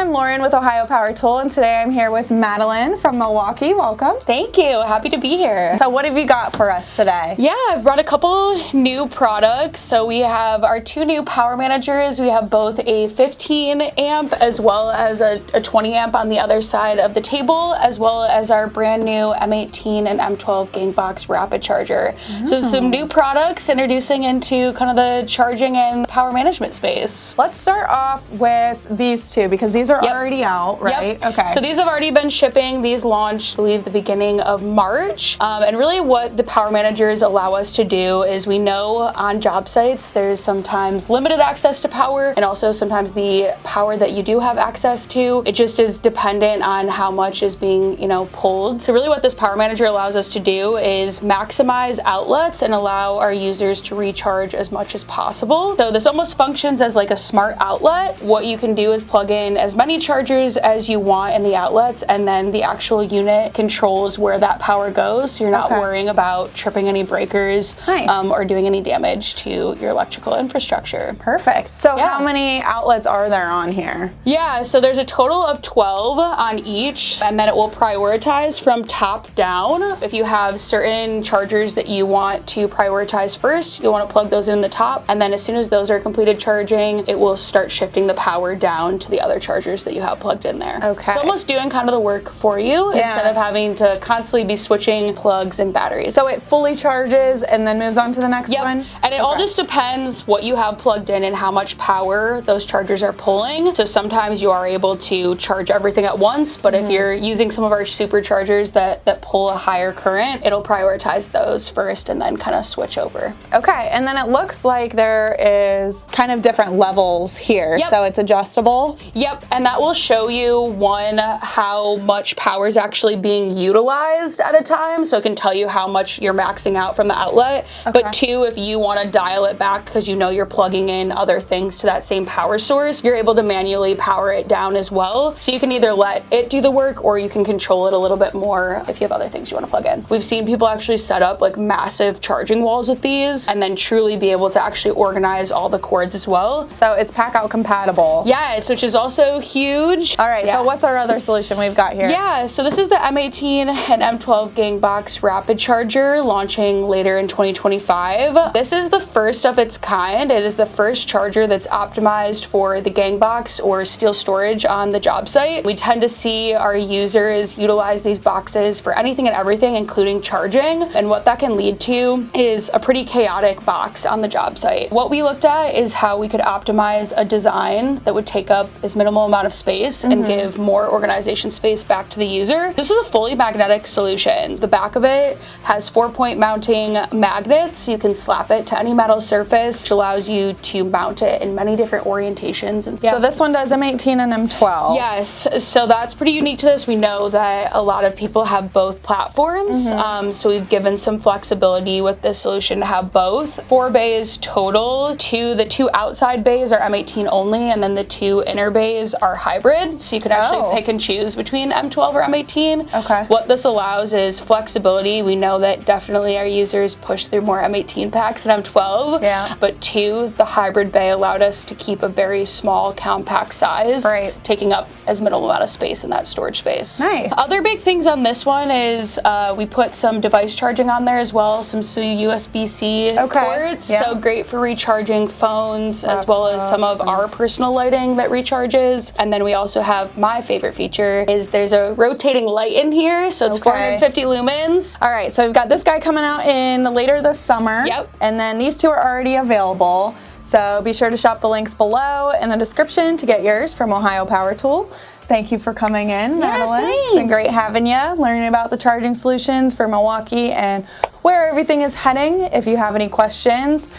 I'm Lauren with Ohio Power Tool, and today I'm here with Madeline from Milwaukee. Welcome. Thank you. Happy to be here. So what have you got for us today? Yeah, I've brought a couple new products. So we have our two new power managers. We have both a 15 amp as well as a 20 amp on the other side of the table, as well as our brand new M18 and M12 Gangbox Rapid Charger. So some new products introducing into kind of the charging and power management space. Let's start off with these two because these are already out, right? Yep. Okay. So these have already been shipping. These launched, I believe, the beginning of March. And really what the power managers allow us to do is we know on job sites there's sometimes limited access to power, and also sometimes the power that you do have access to, it just is dependent on how much is being, pulled. So really what this power manager allows us to do is maximize outlets and allow our users to recharge as much as possible. So this almost functions as like a smart outlet. What you can do is plug in as many chargers as you want in the outlets, and then the actual unit controls where that power goes, so you're not worrying about tripping any breakers or doing any damage to your electrical infrastructure. Perfect. So how many outlets are there on here? Yeah, so there's a total of 12 on each, and then it will prioritize from top down. If you have certain chargers that you want to prioritize first, you'll want to plug those in the top, and then as soon as those are completed charging, it will start shifting the power down to the other chargers that you have plugged in there. Okay. So almost doing kind of the work for you instead of having to constantly be switching plugs and batteries. So it fully charges and then moves on to the next one? And it all just depends what you have plugged in and how much power those chargers are pulling. So sometimes you are able to charge everything at once, but if you're using some of our superchargers that pull a higher current, it'll prioritize those first and then kind of switch over. Okay, and then it looks like there is kind of different levels here. So it's adjustable? Yep, and that will show you, one, how much power is actually being utilized at a time, so it can tell you how much you're maxing out from the outlet. But two, if you want to dial it back because you know you're plugging in other things to that same power source, you're able to manually power it down as well. So you can either let it do the work or you can control it a little bit more if you have other things you want to plug in. We've seen people actually set up like massive charging walls with these and then truly be able to actually organize all the cords as well. So it's pack out compatible. Yes, which is also huge. All right, so what's our other solution we've got here? Yeah, so this is the M18 and M12 Gangbox Rapid Charger launching later in 2025. This is the first of its kind. It is the first charger that's optimized for the Gangbox or steel storage on the job site. We tend to see our users utilize these boxes for anything and everything, including charging. And what that can lead to is a pretty chaotic box on the job site. What we looked at is how we could optimize a design that would take up as minimal amount of space and give more organization space back to the user. This is a fully magnetic solution. The back of it has 4-point mounting magnets. So you can slap it to any metal surface, which allows you to mount it in many different orientations. And so this one does M18 and M12. Yes, so that's pretty unique to this. We know that a lot of people have both platforms, so we've given some flexibility with this solution to have both. 4 bays total. The two outside bays are M18 only, and then the 2 inner bays are hybrid, so you can actually pick and choose between M12 or M18. Okay. What this allows is flexibility. We know that definitely our users push through more M18 packs than M12. Yeah. But 2, the hybrid bay allowed us to keep a very small compact size, taking up as minimal amount of space in that storage space. Nice. Other big things on this one is we put some device charging on there as well, some USB-C ports. So great for recharging phones as well as some of our personal lighting that recharges. And then we also have my favorite feature is there's a rotating light in here, so it's 450 lumens. All right, so we've got this guy coming out in later this summer. And then these two are already available. So be sure to shop the links below in the description to get yours from Ohio Power Tool. Thank you for coming in, Madeline. It's been great having you, learning about the charging solutions for Milwaukee and where everything is heading. If you have any questions,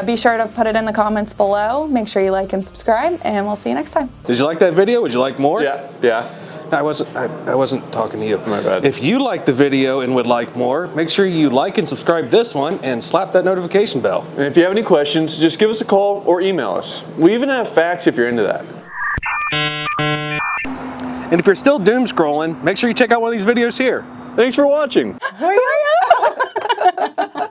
be sure to put it in the comments below. Make sure you like and subscribe, and we'll see you next time. Did you like that video? Would you like more? Yeah. I wasn't talking to you. My bad. If you liked the video and would like more, make sure you like and subscribe this one and slap that notification bell. And if you have any questions, just give us a call or email us. We even have fax if you're into that. And if you're still doom scrolling, make sure you check out one of these videos here. Thanks for watching. Hurry up!